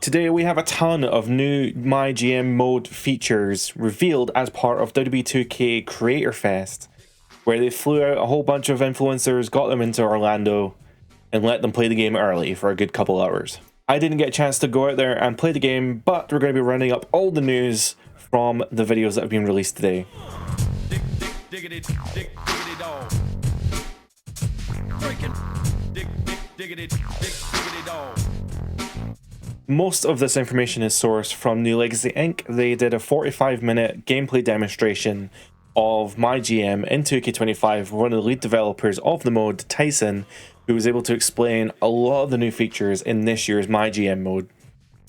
Today we have a ton of new MyGM mode features revealed as part of WWE 2K Creator Fest, where they flew out a whole bunch of influencers, got them into Orlando, and let them play the game early for a good couple hours. I didn't get a chance to go out there and play the game, but we're going to be running up all the news from the videos that have been released today. Most of this information is sourced from New Legacy Inc. They did a 45-minute gameplay demonstration of MyGM in 2K25, one of the lead developers of the mode, Tyson, who was able to explain a lot of the new features in this year's MyGM mode.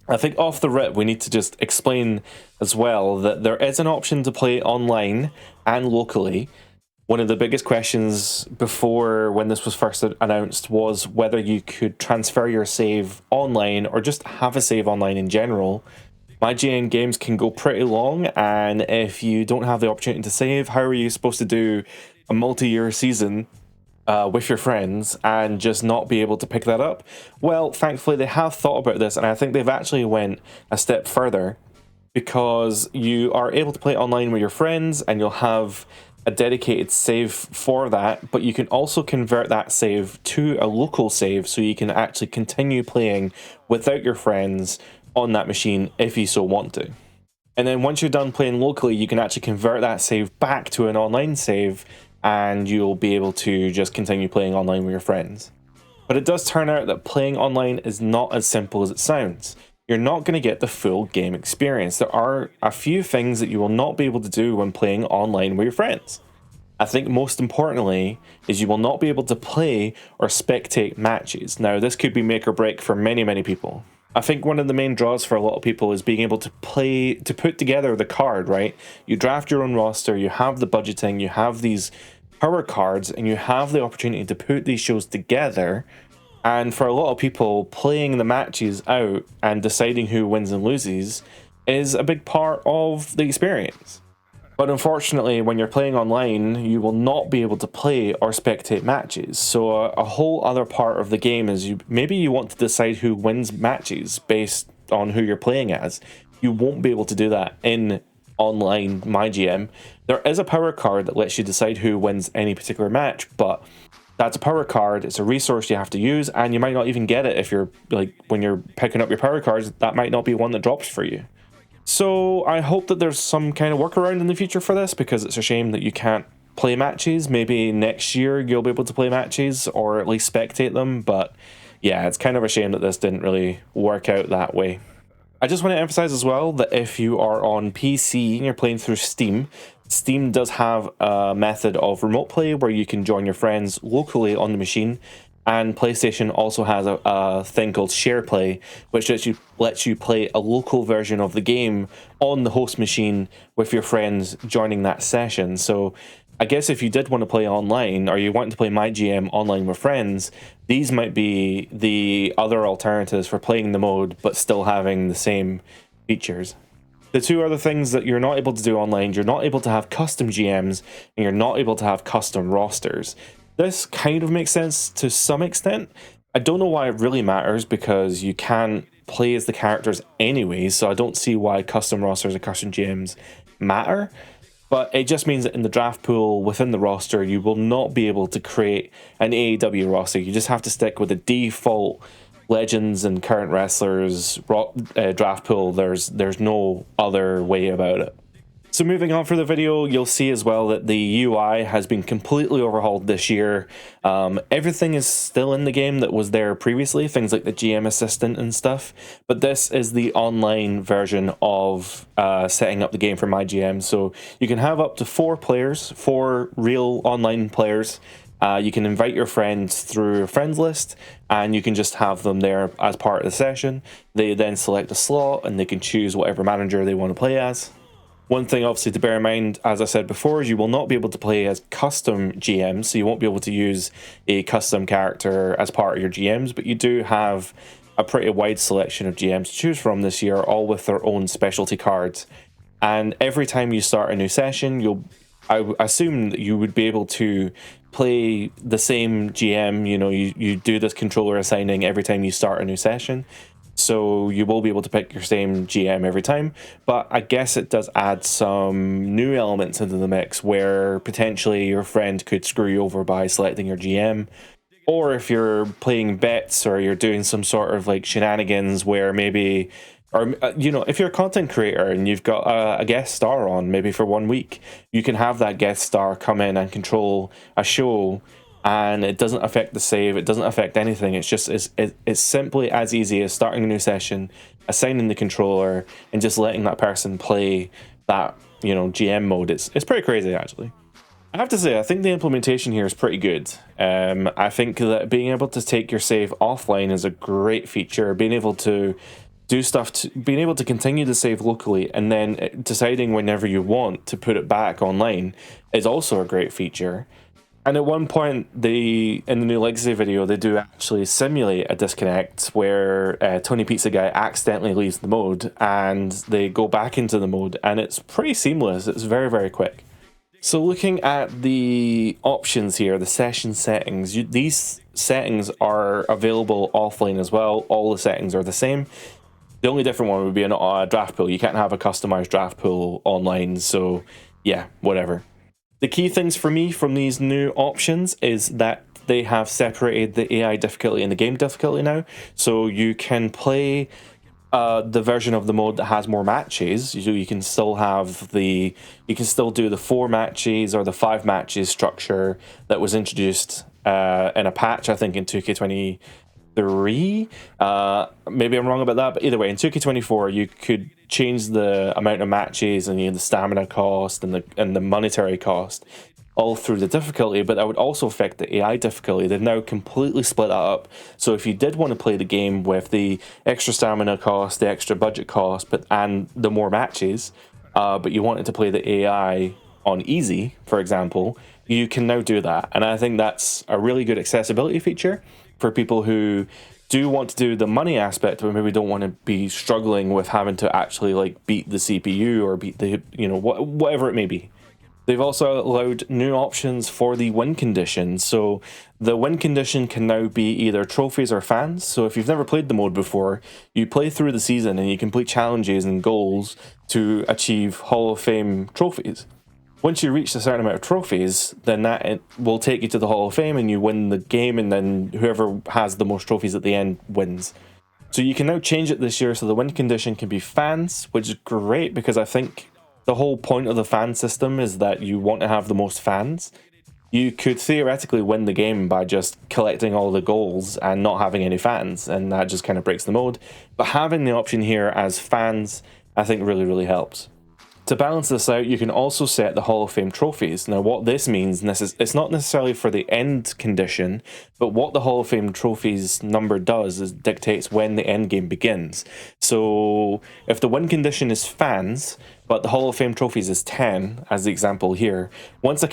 I think off the rip, we need to just explain as well that there is an option to play online and locally. One of the biggest questions before when this was first announced was whether you could transfer your save online or just have a save online in general. MyGM games can go pretty long, and if you don't have the opportunity to save, how are you supposed to do a multi-year season with your friends and just not be able to pick that up? Well, thankfully they have thought about this, and I think they've actually went a step further, because you are able to play online with your friends and you'll have a dedicated save for that, but you can also convert that save to a local save so you can actually continue playing without your friends on that machine if you so want to. And then once you're done playing locally, you can actually convert that save back to an online save and you'll be able to just continue playing online with your friends. But it does turn out that playing online is not as simple as it sounds. You're not going to get the full game experience. There are a few things that you will not be able to do when playing online with your friends. I think most importantly is you will not be able to play or spectate matches. Now, this could be make or break for many people. I think one of the main draws for a lot of people is being able to put together the card, right? You draft your own roster, you have the budgeting, you have these power cards, and you have the opportunity to put these shows together. And for a lot of people, playing the matches out and deciding who wins and loses is a big part of the experience. But unfortunately, when you're playing online, you will not be able to play or spectate matches. So a whole other part of the game is maybe you want to decide who wins matches based on who you're playing as. You won't be able to do that in online MyGM. There is a power card that lets you decide who wins any particular match, but that's a power card, it's a resource you have to use, and you might not even get it if you're, like, when you're picking up your power cards, that might not be one that drops for you. So I hope that there's some kind of workaround in the future for this, because it's a shame that you can't play matches. Maybe next year you'll be able to play matches, or at least spectate them, but yeah, it's kind of a shame that this didn't really work out that way. I just want to emphasize as well that if you are on PC and you're playing through Steam, Steam does have a method of remote play where you can join your friends locally on the machine, and PlayStation also has a thing called Share Play, which lets you play a local version of the game on the host machine with your friends joining that session. So I guess if you did want to play online, or you want to play MyGM online with friends, these might be the other alternatives for playing the mode but still having the same features. The two other things that you're not able to do online, you're not able to have custom GMs, and you're not able to have custom rosters. This kind of makes sense to some extent. I don't know why it really matters, because you can play as the characters anyway, so I don't see why custom rosters and custom GMs matter. But it just means that in the draft pool within the roster, you will not be able to create an AEW roster. You just have to stick with the default legends and current wrestlers draft pool. There's no other way about it. So moving on for the video, you'll see as well that the UI has been completely overhauled this year. Everything is still in the game that was there previously, things like the GM assistant and stuff, but this is the online version of setting up the game for MyGM. So you can have up to 4 players, 4 real online players. You can invite your friends through a friends list, and you can just have them there as part of the session. They then select a slot, and they can choose whatever manager they want to play as. One thing obviously to bear in mind, as I said before, is you will not be able to play as custom GMs, so you won't be able to use a custom character as part of your GMs, but you do have a pretty wide selection of GMs to choose from this year, all with their own specialty cards. And every time you start a new session, I assume that you would be able to play the same GM. You know, you do this controller assigning every time you start a new session. so you will be able to pick your same GM every time. But I guess it does add some new elements into the mix where potentially your friend could screw you over by selecting your GM. Or if you're playing bets or you're doing some sort of like shenanigans where maybe, or if you're a content creator and you've got a guest star on maybe for 1 week, you can have that guest star come in and control a show, and it doesn't affect the save, it doesn't affect anything. It's just it's simply as easy as starting a new session, assigning the controller, and just letting that person play that GM mode. It's pretty crazy actually. I have to say, I think the implementation here is pretty good. I think that being able to take your save offline is a great feature. Being able to do stuff, being able to continue to save locally and then deciding whenever you want to put it back online is also a great feature. And at one point, in the new Legacy video, they do actually simulate a disconnect where Tony Pizza Guy accidentally leaves the mode and they go back into the mode, and it's pretty seamless. It's very, very quick. So looking at the options here, the session settings, these settings are available offline as well. All the settings are the same. The only different one would be a draft pool. You can't have a customized draft pool online, so yeah, whatever. The key things for me from these new options is that they have separated the AI difficulty and the game difficulty now. So you can play the version of the mode that has more matches. You can still do the 4 matches or the 5 matches structure that was introduced in a patch, I think in 2K23. Maybe I'm wrong about that, but either way, in 2K24 you could change the amount of matches and the stamina cost and the monetary cost all through the difficulty, but that would also affect the AI difficulty. They've now completely split that up. So if you did want to play the game with the extra stamina cost, the extra budget cost, and the more matches, but you wanted to play the AI on easy, for example, you can now do that. And I think that's a really good accessibility feature for people who do want to do the money aspect, but maybe don't want to be struggling with having to actually like beat the CPU or beat the whatever it may be. They've also allowed new options for the win condition. So the win condition can now be either trophies or fans. So if you've never played the mode before, you play through the season and you complete challenges and goals to achieve Hall of Fame trophies. Once you reach a certain amount of trophies, then it will take you to the Hall of Fame and you win the game, and then whoever has the most trophies at the end wins. So you can now change it this year so the win condition can be fans, which is great because I think the whole point of the fan system is that you want to have the most fans. You could theoretically win the game by just collecting all the goals and not having any fans, and that just kind of breaks the mode. But having the option here as fans, I think really, really helps. To balance this out, you can also set the Hall of Fame trophies. Now, what this means, it's not necessarily for the end condition, but what the Hall of Fame trophies number does is dictates when the end game begins. So if the win condition is fans, but the Hall of Fame trophies is 10, as the example here, once a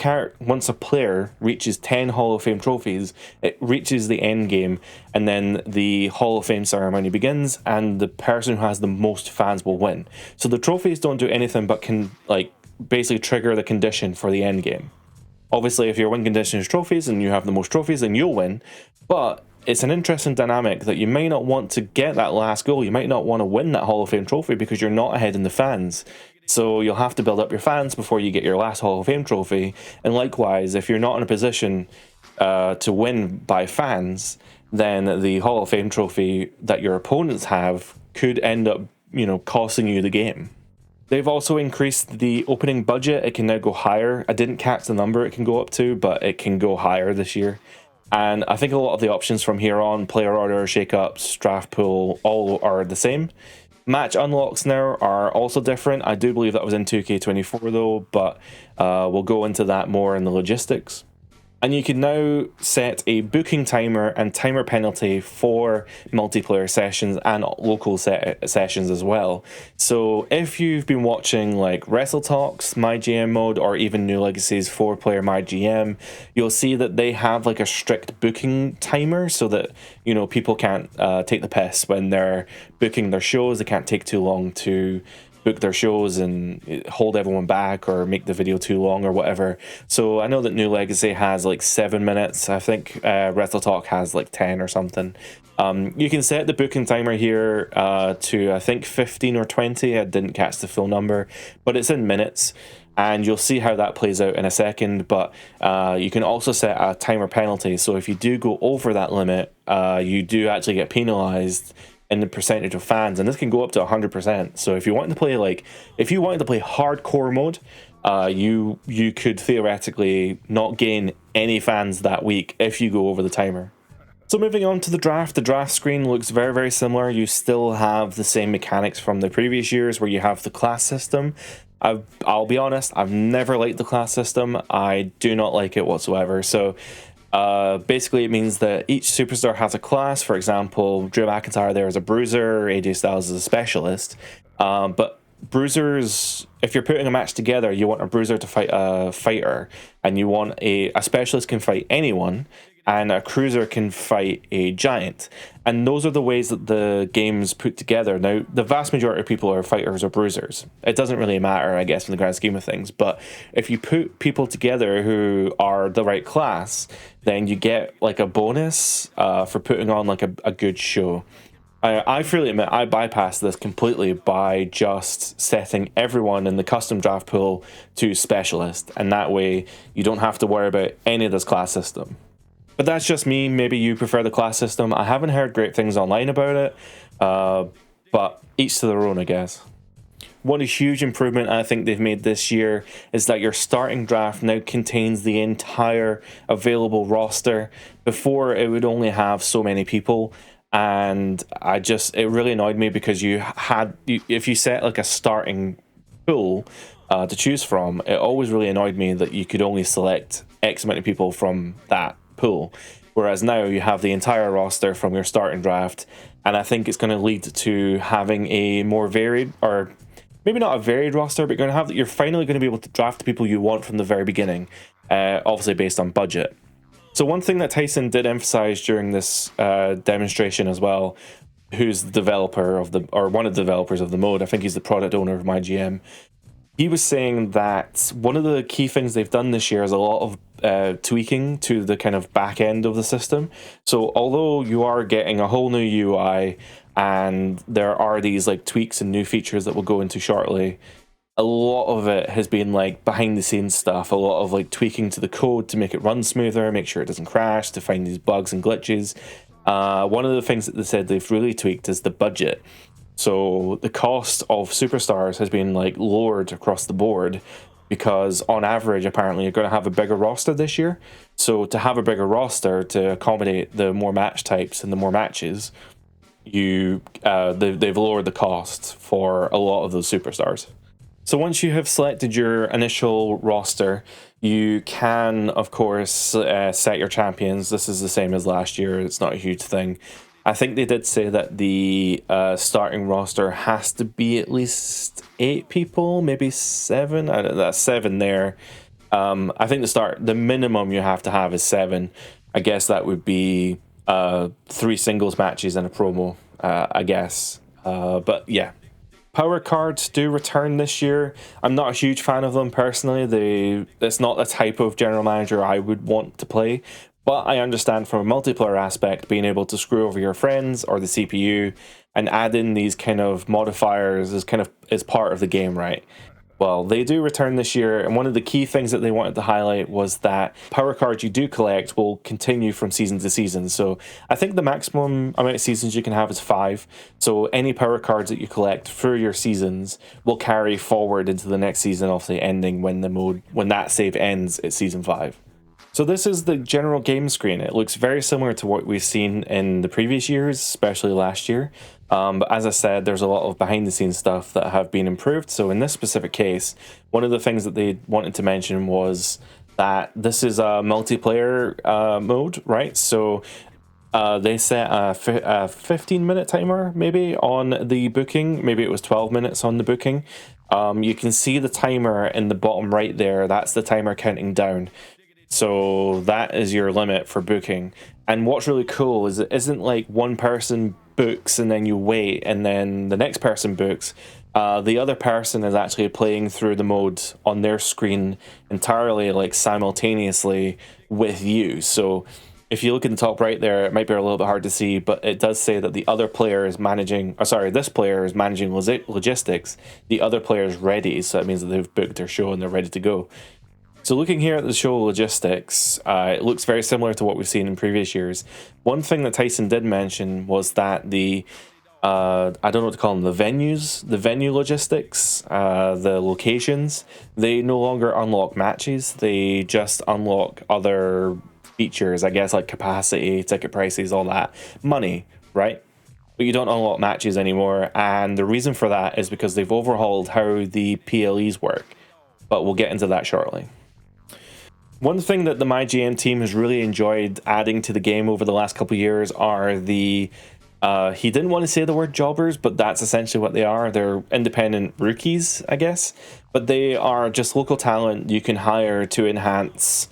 player reaches 10 Hall of Fame trophies, it reaches the end game, and then the Hall of Fame ceremony begins, and the person who has the most fans will win. So the trophies don't do anything but can basically trigger the condition for the end game. Obviously, if your win condition is trophies and you have the most trophies, then you'll win, but it's an interesting dynamic that you may not want to get that last goal. You might not want to win that Hall of Fame trophy because you're not ahead in the fans. So you'll have to build up your fans before you get your last Hall of Fame trophy. And likewise, if you're not in a position to win by fans, then the Hall of Fame trophy that your opponents have could end up, costing you the game. They've also increased the opening budget. It can now go higher. I didn't catch the number it can go up to, but it can go higher this year. And I think a lot of the options from here on, player order, shakeups, draft pool, all are the same. Match unlocks now are also different. I do believe that was in 2K24 though, but we'll go into that more in the logistics. And you can now set a booking timer and timer penalty for multiplayer sessions and local sessions as well. So if you've been watching like Wrestle Talks, MyGM mode, or even New Legacy's 4-player MyGM, you'll see that they have like a strict booking timer so that, people can't take the piss when they're booking their shows. They can't take too long to book their shows and hold everyone back or make the video too long or whatever. So I know that New Legacy has like 7 minutes. I think Wrestle Talk has like 10 or something. You can set the booking timer here to I think 15 or 20. I didn't catch the full number, but it's in minutes, and you'll see how that plays out in a second. But you can also set a timer penalty, so if you do go over that limit, you do actually get penalized in the percentage of fans, and this can go up to 100%. So if you want to play hardcore mode, you could theoretically not gain any fans that week if you go over the timer. So moving on to the draft screen looks very, very similar. You still have the same mechanics from the previous years where you have the class system. I'll be honest, I've never liked the class system. I do not like it whatsoever. So basically it means that each superstar has a class. For example, Drew McIntyre there is a bruiser, AJ Styles is a specialist. But bruisers, if you're putting a match together, you want a bruiser to fight a fighter, and you want a specialist can fight anyone, and a cruiser can fight a giant. And those are the ways that the game's put together. Now, the vast majority of people are fighters or bruisers. It doesn't really matter, I guess, in the grand scheme of things. But if you put people together who are the right class, then you get like a bonus for putting on like a good show. I freely admit I bypassed this completely by just setting everyone in the custom draft pool to specialist, and that way you don't have to worry about any of this class system. But that's just me. Maybe you prefer the class system. I haven't heard great things online about it, but each to their own, I guess. One huge improvement I think they've made this year is that your starting draft now contains the entire available roster. Before, it would only have so many people, and it really annoyed me because if you set like a starting pool to choose from, it always really annoyed me that you could only select X amount of people from that pool, whereas now you have the entire roster from your starting draft, and I think it's going to lead to having a more varied, or maybe not a varied roster, but you're finally going to be able to draft the people you want from the very beginning, obviously based on budget. So one thing that Tyson did emphasize during this demonstration as well, who's the developer or one of the developers of the mode, I think he's the product owner of MyGM, he was saying that one of the key things they've done this year is a lot of tweaking to the kind of back end of the system. So although you are getting a whole new UI and there are these like tweaks and new features that we'll go into shortly, a lot of it has been like behind the scenes stuff, a lot of like tweaking to the code to make it run smoother, make sure it doesn't crash, to find these bugs and glitches. One of the things that they said they've really tweaked is the budget. So the cost of superstars has been like lowered across the board because on average, apparently, you're going to have a bigger roster this year. So to have a bigger roster to accommodate the more match types and the more matches, they've lowered the cost for a lot of those superstars. So once you have selected your initial roster, you can, of course, set your champions. This is the same as last year. It's not a huge thing. I think they did say that the starting roster has to be at least 8 people, maybe 7. That's 7 there. I think the minimum you have to have is 7. I guess that would be 3 singles matches and a promo, I guess. But yeah. Power cards do return this year. I'm not a huge fan of them personally. It's not the type of general manager I would want to play. But I understand from a multiplayer aspect, being able to screw over your friends or the CPU and add in these kind of modifiers is part of the game, right? Well, they do return this year, and one of the key things that they wanted to highlight was that power cards you do collect will continue from season to season. So I think the maximum amount of seasons you can have is 5. So any power cards that you collect through your seasons will carry forward into the next season, obviously ending when that save ends at season 5. So this is the general game screen. It looks very similar to what we've seen in the previous years, especially last year. But as I said, there's a lot of behind-the-scenes stuff that have been improved. So in this specific case, one of the things that they wanted to mention was that this is a multiplayer mode, right? So they set a 15-minute timer, maybe, on the booking. Maybe it was 12 minutes on the booking. You can see the timer in the bottom right there. That's the timer counting down. So that is your limit for booking. And what's really cool is it isn't like one person books and then you wait and then the next person books, the other person is actually playing through the mode on their screen entirely, like simultaneously with you. So if you look in the top right there, it might be a little bit hard to see, but it does say that the other player is managing, or sorry, this player is managing logistics. The other player is ready, so that means that they've booked their show and they're ready to go. So looking here at the show logistics, it looks very similar to what we've seen in previous years. One thing that Tyson did mention was that the, I don't know what to call them, the venue logistics, the locations, they no longer unlock matches. They just unlock other features, I guess, like capacity, ticket prices, all that, money, right? But you don't unlock matches anymore, and the reason for that is because they've overhauled how the PLEs work, but we'll get into that shortly. One thing that the MyGM team has really enjoyed adding to the game over the last couple of years are the, he didn't want to say the word jobbers, but that's essentially what they are. They're independent rookies, I guess, but they are just local talent you can hire to enhance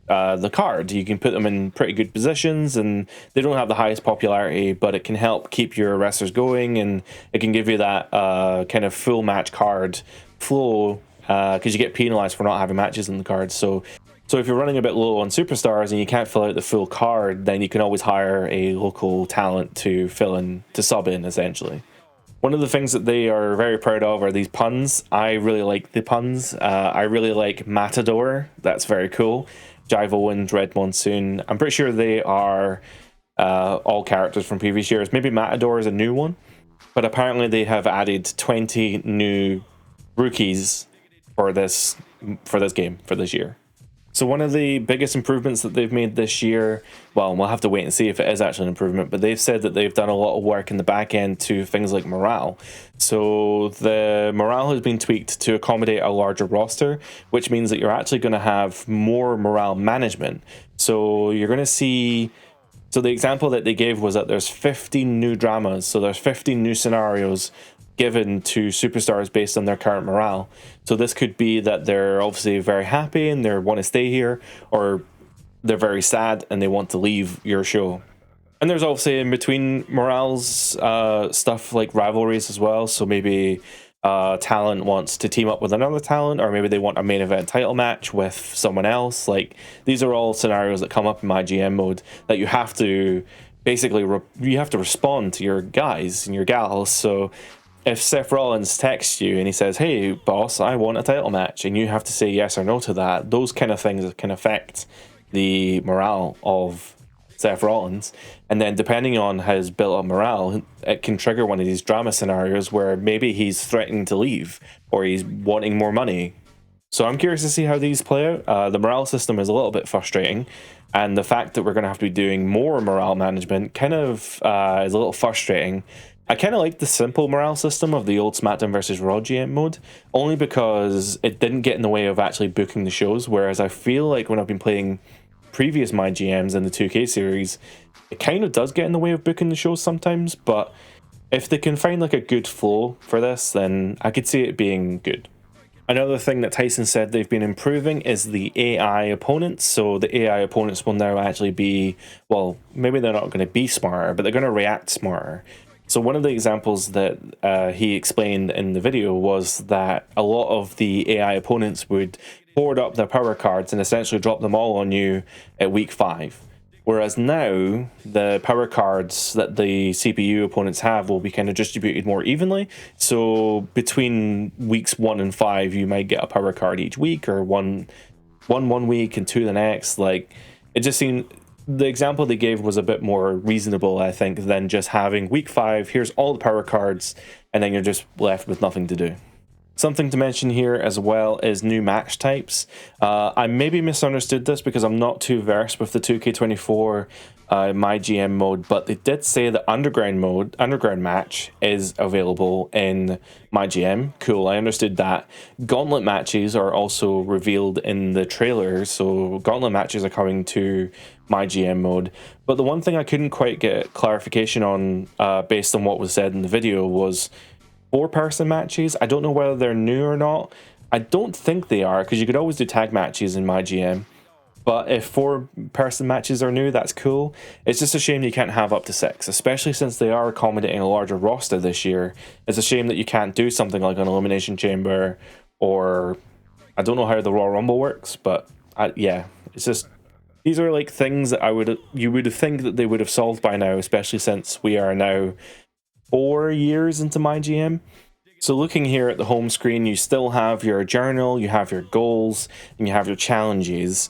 the card. You can put them in pretty good positions, and they don't have the highest popularity, but it can help keep your wrestlers going, and it can give you that kind of full match card flow, because you get penalized for not having matches in the card. So if you're running a bit low on superstars and you can't fill out the full card, then you can always hire a local talent to fill in, to sub in, essentially. One of the things that they are very proud of are these puns. I really like the puns. I really like Matador. That's very cool. Jive Owens, Red Monsoon. I'm pretty sure they are all characters from previous years. Maybe Matador is a new one, but apparently they have added 20 new rookies for this game, for this year. So one of the biggest improvements that they've made this year, well, we'll have to wait and see if it is actually an improvement, but they've said that they've done a lot of work in the back end to things like morale. So the morale has been tweaked to accommodate a larger roster, which means that you're actually going to have more morale management. So you're going to see, so the example that they gave was that there's 15 new dramas, so there's 15 new scenarios given to superstars based on their current morale. So this could be that they're obviously very happy and they want to stay here, or they're very sad and they want to leave your show. And there's obviously in between morales stuff like rivalries as well. So maybe talent wants to team up with another talent, or maybe they want a main event title match with someone else. Like, these are all scenarios that come up in MyGM mode that you have to basically you have to respond to your guys and your gals. So if Seth Rollins texts you and he says, "Hey boss, I want a title match," and you have to say yes or no to that, those kind of things can affect the morale of Seth Rollins. And then depending on his built-up morale, it can trigger one of these drama scenarios where maybe he's threatening to leave or he's wanting more money. So I'm curious to see how these play out. The morale system is a little bit frustrating, and the fact that we're going to have to be doing more morale management kind of is a little frustrating. I kind of like the simple morale system of the old SmackDown vs. Raw GM mode, only because it didn't get in the way of actually booking the shows, whereas I feel like when I've been playing previous MyGMs in the 2K series, it kind of does get in the way of booking the shows sometimes, but if they can find like a good flow for this, then I could see it being good. Another thing that Tyson said they've been improving is the AI opponents. So the AI opponents will now actually be, well, maybe they're not going to be smarter, but they're going to react smarter. So one of the examples that he explained in the video was that a lot of the AI opponents would hoard up their power cards and essentially drop them all on you at week 5. Whereas now, the power cards that the CPU opponents have will be kind of distributed more evenly. So between weeks 1 and 5, you might get a power card each week, or one week and 2 the next. Like, it just seemed, the example they gave was a bit more reasonable, I think, than just having week 5, here's all the power cards, and then you're just left with nothing to do. Something to mention here as well is new match types. I maybe misunderstood this because I'm not too versed with the 2K24 MyGM mode, but they did say the underground match is available in MyGM. Cool, I understood that. Gauntlet matches are also revealed in the trailer, so gauntlet matches are coming to MyGM mode. But the one thing I couldn't quite get clarification on based on what was said in the video was 4-person matches. I don't know whether they're new or not. I don't think they are, because you could always do tag matches in MyGM. But if 4-person matches are new, that's cool. It's just a shame you can't have up to 6, especially since they are accommodating a larger roster this year. It's a shame that you can't do something like an Elimination Chamber, or I don't know how the Royal Rumble works, but yeah, it's just, these are like things that you would think that they would have solved by now, especially since we are now 4 years into MyGM. So looking here at the home screen, you still have your journal, you have your goals, and you have your challenges.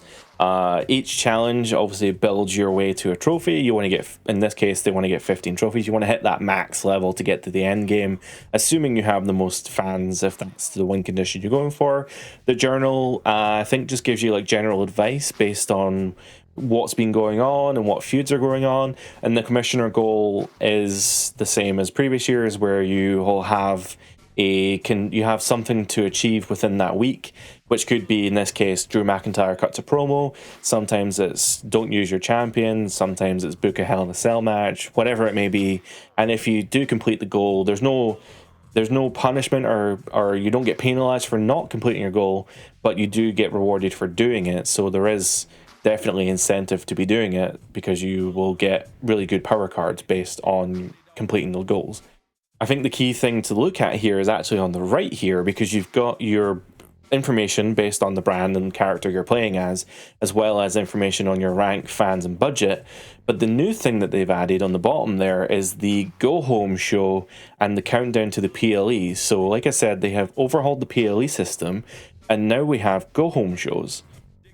Each challenge obviously builds your way to a trophy. You want to get, in this case, they want to get 15 trophies. You want to hit that max level to get to the end game, assuming you have the most fans, if that's the win condition you're going for. The journal, I think, just gives you like general advice based on what's been going on and what feuds are going on. And the commissioner goal is the same as previous years, where you will have you have something to achieve within that week, which could be, in this case, Drew McIntyre cuts a promo. Sometimes it's don't use your champion. Sometimes it's book a Hell in a Cell match, whatever it may be. And if you do complete the goal, there's no punishment, or you don't get penalized for not completing your goal, but you do get rewarded for doing it. So there is definitely incentive to be doing it, because you will get really good power cards based on completing the goals. I think the key thing to look at here is actually on the right here, because you've got your information based on the brand and character you're playing as well as information on your rank, fans, and budget. But the new thing that they've added on the bottom there is the go home show and the countdown to the PLE. So like I said, they have overhauled the PLE system, and now we have go home shows.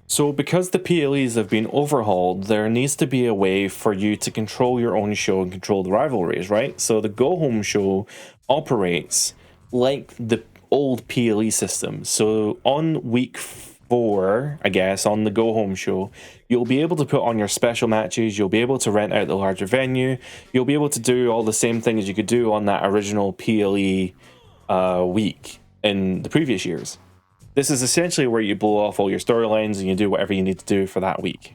So because the PLEs have been overhauled, there needs to be a way for you to control your own show and control the rivalries, right? So the Go Home show operates like the old PLE system. So on week 4, I guess, on the Go Home show, you'll be able to put on your special matches, you'll be able to rent out the larger venue, you'll be able to do all the same things you could do on that original PLE week in the previous years. This is essentially where you blow off all your storylines and you do whatever you need to do for that week.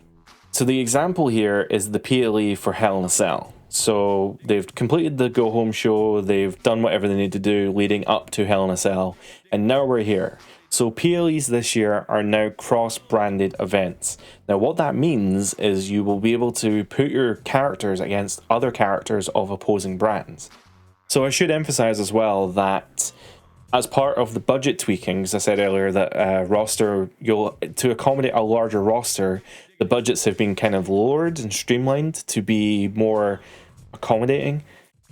So the example here is the PLE for Hell in a Cell. So they've completed the Go Home show, they've done whatever they need to do leading up to Hell in a Cell, and now we're here. So PLEs this year are now cross-branded events. Now what that means is you will be able to put your characters against other characters of opposing brands. So I should emphasize as well that as part of the budget tweakings, I said earlier that to accommodate a larger roster, the budgets have been kind of lowered and streamlined to be more accommodating.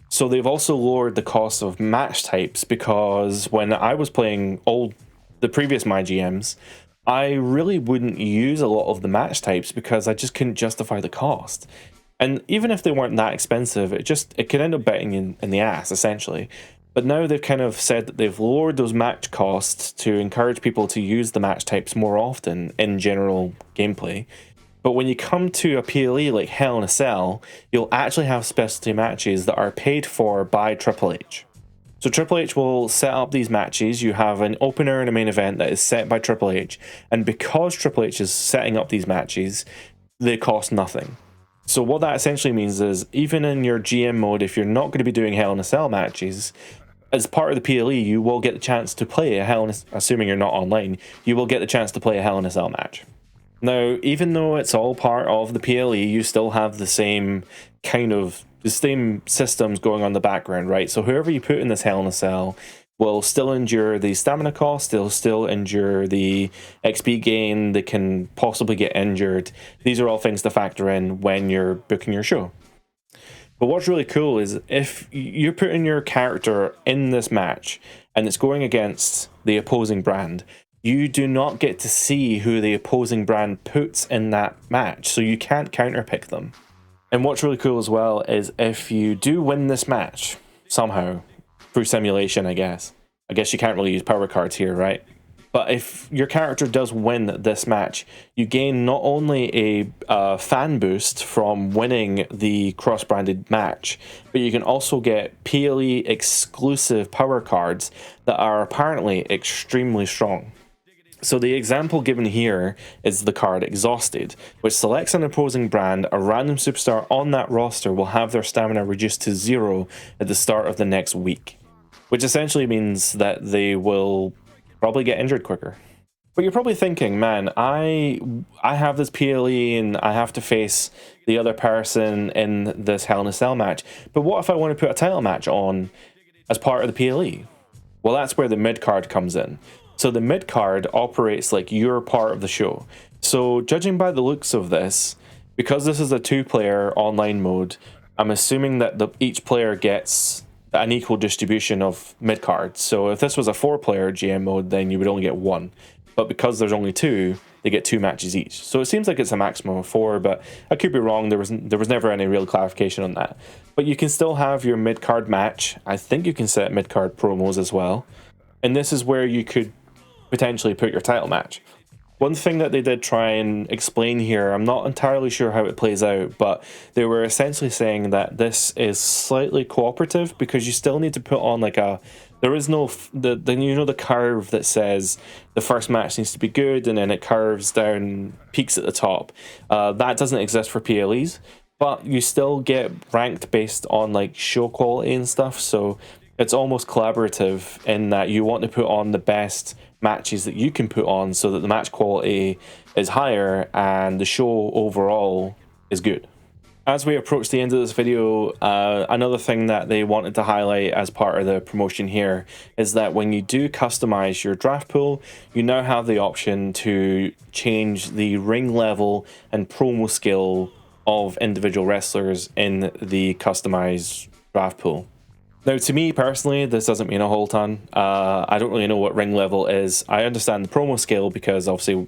So they've also lowered the cost of match types, because when I was playing the previous MyGMs, I really wouldn't use a lot of the match types because I just couldn't justify the cost. And even if they weren't that expensive, it could end up biting you in the ass, essentially. But now they've kind of said that they've lowered those match costs to encourage people to use the match types more often in general gameplay. But when you come to a PLE like Hell in a Cell, you'll actually have specialty matches that are paid for by Triple H. So Triple H will set up these matches. You have an opener and a main event that is set by Triple H. And because Triple H is setting up these matches, they cost nothing. So what that essentially means is, even in your GM mode, if you're not going to be doing Hell in a Cell matches, as part of the PLE, you will get the chance to play assuming you're not online, you will get the chance to play a Hell in a Cell match. Now, even though it's all part of the PLE, you still have the same systems going on in the background, right? So whoever you put in this Hell in a Cell will still endure the stamina cost, they'll still endure the XP gain, they can possibly get injured. These are all things to factor in when you're booking your show. But what's really cool is if you're putting your character in this match and it's going against the opposing brand, you do not get to see who the opposing brand puts in that match, so you can't counterpick them. And what's really cool as well is if you do win this match somehow, through simulation, I guess you can't really use power cards here, right? But if your character does win this match, you gain not only a fan boost from winning the cross-branded match, but you can also get PLE exclusive power cards that are apparently extremely strong. So the example given here is the card Exhausted, which selects an opposing brand. A random superstar on that roster will have their stamina reduced to 0 at the start of the next week, which essentially means that they will probably get injured quicker. But you're probably thinking, man, I have this PLE and I have to face the other person in this Hell in a Cell match. But what if I want to put a title match on as part of the PLE? Well, that's where the mid card comes in. So the mid card operates like you're part of the show. So judging by the looks of this, because this is a 2-player online mode, I'm assuming that each player gets an equal distribution of mid cards. So if this was a 4-player GM mode, then you would only get 1. But because there's only 2, they get 2 matches each. So it seems like it's a maximum of 4, but I could be wrong. There was never any real clarification on that. But you can still have your mid-card match. I think you can set mid-card promos as well. And this is where you could potentially put your title match. One thing that they did try and explain here, I'm not entirely sure how it plays out, but they were essentially saying that this is slightly cooperative because you still need to put on like there is no, the curve that says the first match needs to be good and then it curves down, peaks at the top. That doesn't exist for PLEs, but you still get ranked based on like show quality and stuff, so it's almost collaborative in that you want to put on the best matches that you can put on so that the match quality is higher and the show overall is good. As we approach the end of this video, another thing that they wanted to highlight as part of the promotion here is that when you do customize your draft pool, you now have the option to change the ring level and promo skill of individual wrestlers in the customized draft pool. Now, to me personally, this doesn't mean a whole ton. I don't really know what ring level is. I understand the promo scale because obviously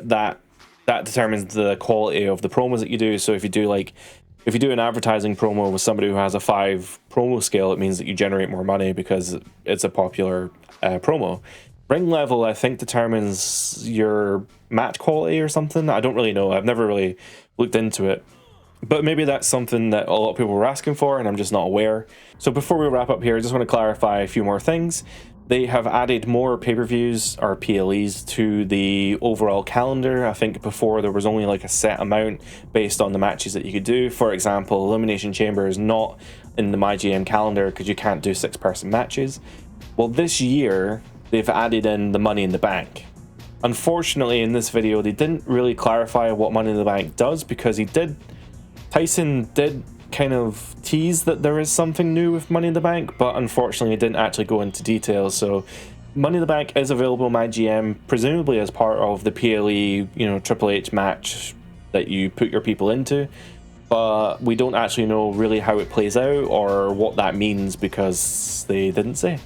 that determines the quality of the promos that you do. So if you do an advertising promo with somebody who has a 5 promo scale, it means that you generate more money because it's a popular promo. Ring level, I think, determines your match quality or something. I don't really know. I've never really looked into it. But maybe that's something that a lot of people were asking for and I'm just not aware. So before we wrap up here, I just want to clarify a few more things. They have added more pay-per-views or PLEs to the overall calendar. I think before there was only like a set amount based on the matches that you could do. For example, Elimination Chamber is not in the MyGM calendar because you can't do 6-person matches. Well, this year they've added in the Money in the Bank. Unfortunately, in this video, they didn't really clarify what Money in the Bank does because Tyson did kind of tease that there is something new with Money in the Bank, but unfortunately it didn't actually go into detail. So Money in the Bank is available in MyGM, presumably as part of the PLE, Triple H match that you put your people into, but we don't actually know really how it plays out or what that means because they didn't say.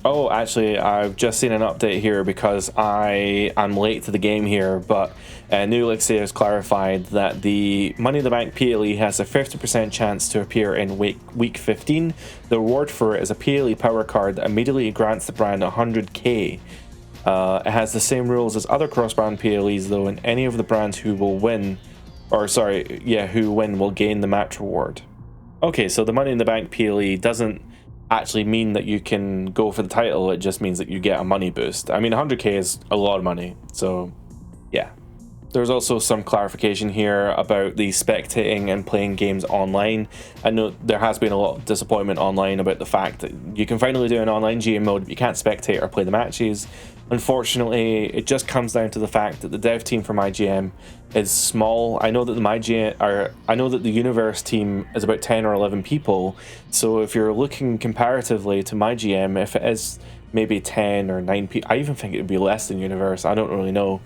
Oh, actually, I've just seen an update here because I'm late to the game here, but New Elixir has clarified that the Money in the Bank PLE has a 50% chance to appear in week 15. The reward for it is a PLE power card that immediately grants the brand 100k. It has the same rules as other cross-brand PLEs though, and any of the brands who win will gain the match reward. Okay, so the Money in the Bank PLE doesn't actually mean that you can go for the title, it just means that you get a money boost. I mean, 100k is a lot of money, so yeah. There's also some clarification here about the spectating and playing games online. I know there has been a lot of disappointment online about the fact that you can finally do an online GM mode, but you can't spectate or play the matches. Unfortunately, it just comes down to the fact that the dev team for MyGM is small. I know that the Universe team is about 10 or 11 people. So if you're looking comparatively to MyGM, if it is maybe 10 or 9 people, I even think it would be less than Universe. I don't really know.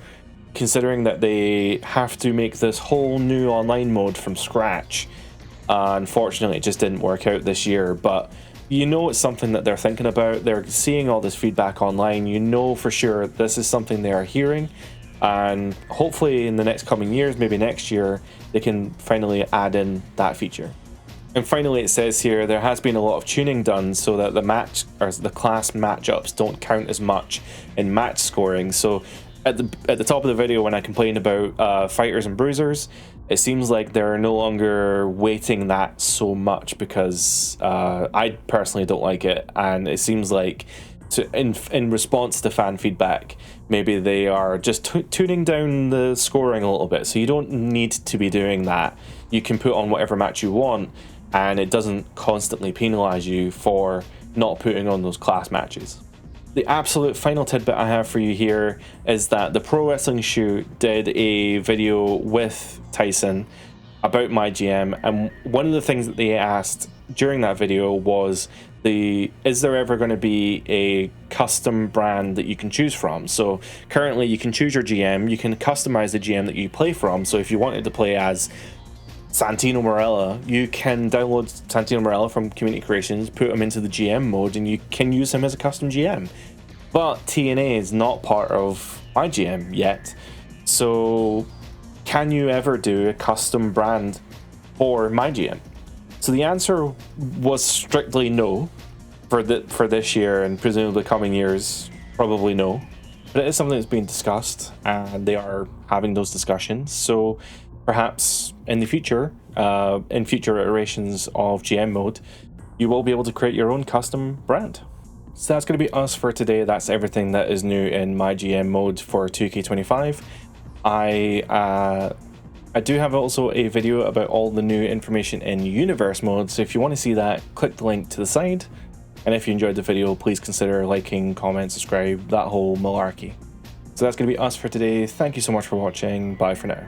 Considering that they have to make this whole new online mode from scratch, unfortunately it just didn't work out this year. But it's something that they're thinking about. They're seeing all this feedback online. For sure this is something they are hearing, and hopefully in the next coming years, maybe next year, they can finally add in that feature. And finally, it says here there has been a lot of tuning done so that the class matchups don't count as much in match scoring. So at the top of the video, when I complained about fighters and bruisers, it seems like they're no longer weighting that so much because I personally don't like it, and it seems like in response to fan feedback, maybe they are just tuning down the scoring a little bit. So you don't need to be doing that. You can put on whatever match you want, and it doesn't constantly penalize you for not putting on those class matches. The absolute final tidbit I have for you here is that the Pro Wrestling Shoot did a video with Tyson about MyGM, and one of the things that they asked during that video was is there ever going to be a custom brand that you can choose from? So currently you can choose your GM, you can customize the GM that you play from. So if you wanted to play as Santino Marella, you can download Santino Marella from Community Creations, put him into the GM mode, and you can use him as a custom GM. But TNA is not part of MyGM yet, so can you ever do a custom brand for MyGM? So the answer was strictly no for this year, and presumably coming years, probably no. But it is something that's being discussed, and they are having those discussions. So perhaps in the future, in future iterations of GM mode, you will be able to create your own custom brand. So that's going to be us for today. That's everything that is new in MyGM mode for 2K25. I do have also a video about all the new information in Universe mode, so if you want to see that, click the link to the side. And if you enjoyed the video, please consider liking, comment, subscribe, that whole malarkey. So that's going to be us for today. Thank you so much for watching. Bye for now.